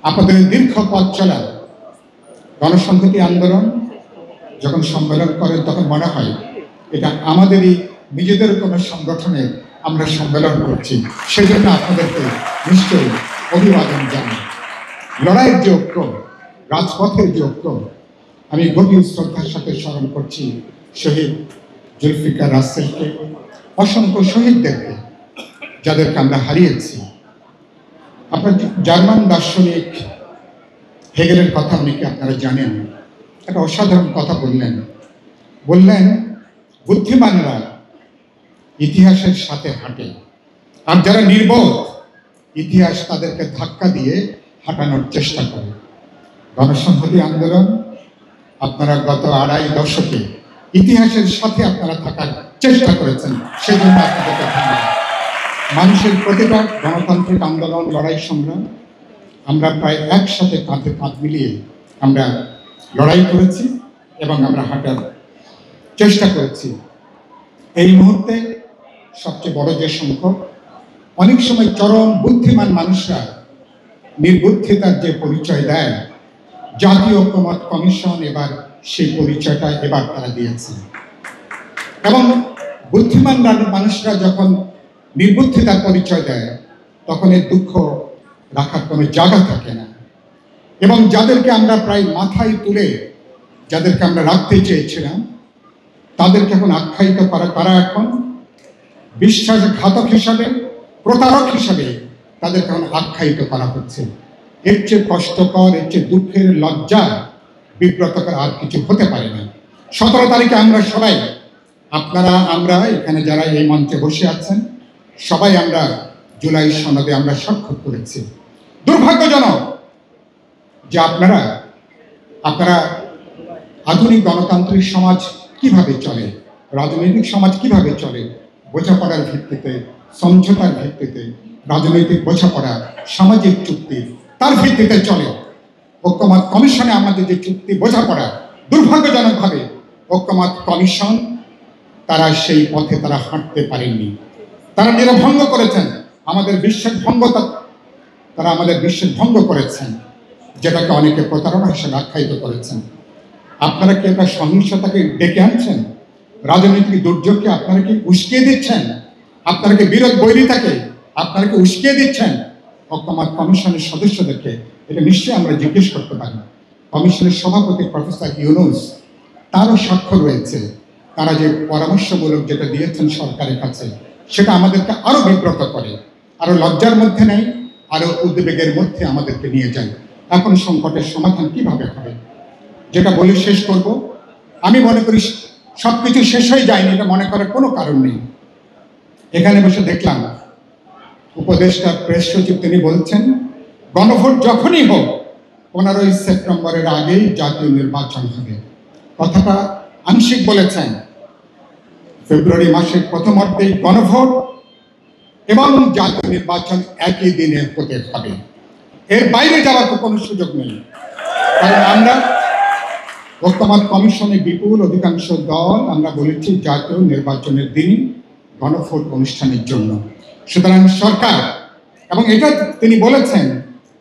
আপনাদের দীর্ঘ পথ চলা গণসংহতি আন্দোলন যখন সম্মেলন করেন তখন মনে হয় এটা আমাদেরই নিজেদের কোনো সংগঠনের আমরা সম্মেলন করছি। সেই জন্য আপনাদেরকে নিশ্চয়ই অভিবাদন জানাই। লড়াইয়ের যে ঐক্য, রাজপথের যে ঐক্য, আমি গভীর শ্রদ্ধার সাথে স্মরণ করছি শহীদ জুলফিকার রাসেলকে, অসংখ্য শহীদদেরকে যাদেরকে আমরা হারিয়েছি। আপনার জার্মান দার্শনিক হেগেলের কথা অনেকে আপনারা জানেন, একটা অসাধারণ কথা বললেন বুদ্ধিমানরা ইতিহাসের সাথে হাঁটে, আর যারা নির্বোধ ইতিহাস তাদেরকে ধাক্কা দিয়ে হাঁটানোর চেষ্টা করে। গণসংহতি আন্দোলন আপনারা গত 2.5 দশকে ইতিহাসের সাথে আপনারা থাকার চেষ্টা করেছেন, সেজন্য আপনাদেরকে ধন্যবাদ। মানুষের প্রতিটা গণতান্ত্রিক আন্দোলন, লড়াই, সংগ্রাম আমরা প্রায় একসাথে কাঁধে কাঁধ মিলিয়ে আমরা লড়াই করেছি এবং আমরা হাঁটার চেষ্টা করেছি। এই মুহূর্তে সবচেয়ে বড় যে সংকট, অনেক সময় চরম বুদ্ধিমান মানুষরা নির্বুদ্ধিতার যে পরিচয় দেয়, জাতীয় ঐক্যমত কমিশন এবার সেই পরিচয়টা এবার তারা দিয়েছে। এবং বুদ্ধিমান মানুষরা যখন নির্বুদ্ধিতার পরিচয় দেয় তখন এর দুঃখ রাখার কোনো জায়গা থাকে না। এবং যাদেরকে আমরা প্রায় মাথায় তুলে যাদেরকে আমরা রাখতে চেয়েছিলাম তাদেরকে এখন আখ্যায়িত করা, তারা এখন বিশ্বাসঘাতক হিসাবে, প্রতারক হিসাবে তাদেরকে এখন আখ্যায়িত করা হচ্ছে। এর চেয়ে কষ্টকর, এর চেয়ে দুঃখের, লজ্জা, বিব্রতকর আর কিছু হতে পারে না। 17 তারিখে আমরা সবাই, আপনারা, আমরা এখানে যারা এই মঞ্চে বসে আছেন সবাই আমরা জুলাই সনদে আমরা স্বাক্ষর করেছি। দুর্ভাগ্যজনক যে আপনারা আধুনিক গণতান্ত্রিক সমাজ কিভাবে চলে, রাজনৈতিক সমাজ কিভাবে চলে, বোঝাপড়ার ভিত্তিতে, সমঝোতার ভিত্তিতে, রাজনৈতিক বোঝাপড়া, সামাজিক চুক্তি, তার ভিত্তিতে চলে। ঐক্যমত কমিশনে আমাদের যে চুক্তি, বোঝাপড়া, দুর্ভাগ্যজনকভাবে ঐক্যমত কমিশন তারা সেই পথে তারা হাঁটতে পারেননি। তারা নিরভঙ্গ করেছেন, আমাদের বিশ্বাস ভঙ্গতা, তারা আমাদের বিশ্বাস ভঙ্গ করেছেন, যেটাকে অনেকে প্রতারণা হিসেবে আখ্যায়িত করেছেন। আপনারা কি একটা সহিংসতাকে ডেকে আনছেন? রাজনৈতিক দুর্যোগকে আপনারা কি উস্কিয়ে দিচ্ছেন? আপনারা কি বিরোধ বৈরিতাকে আপনারা কি উস্কিয়ে দিচ্ছেন? ঐক্যমত কমিশনের সদস্যদেরকে এটা নিশ্চয়ই আমরা জিজ্ঞেস করতে পারি। কমিশনের সভাপতি প্রফেসর ইউনুস, তারও স্বাক্ষর রয়েছে। তারা যে পরামর্শমূলক যেটা দিয়েছেন সরকারের কাছে, সেটা আমাদেরকে আরো বিব্রত করে, আরো লজ্জার মধ্যে নেয়, আরো উদ্বেগের মধ্যে আমাদেরকে নিয়ে যায়। এখন সংকটের সমাধান কিভাবে হবে, যেটা বলে শেষ করব, আমি মনে করি সবকিছু শেষ হয়ে যায়নি, এটা মনে করার কোনো কারণ নেই। এখানে বসে দেখলাম উপদেষ্টা প্রেস সচিব তিনি বলছেন গণভোট যখনই হোক 15ই সেপ্টেম্বরের আগেই জাতীয় নির্বাচন হবে। কথাটা আংশিক বলেছেন। ফেব্রুয়ারি মাসের প্রথমার্ধেই গণভোট এবং জাতীয় নির্বাচন একই দিনে হতে হবে, এর বাইরে যাওয়ার কোনো সুযোগ নেই। কারণ আমরা ঐক্যমত কমিশনে বিপুল অধিকাংশ দল আমরা বলেছি জাতীয় নির্বাচনের দিন গণভোট অনুষ্ঠানের জন্য। সুতরাং সরকার, এবং এটা তিনি বলেছেন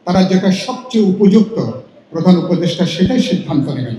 তারা যেটা সবচেয়ে উপযুক্ত, প্রধান উপদেষ্টা সেটাই সিদ্ধান্ত নেবেন।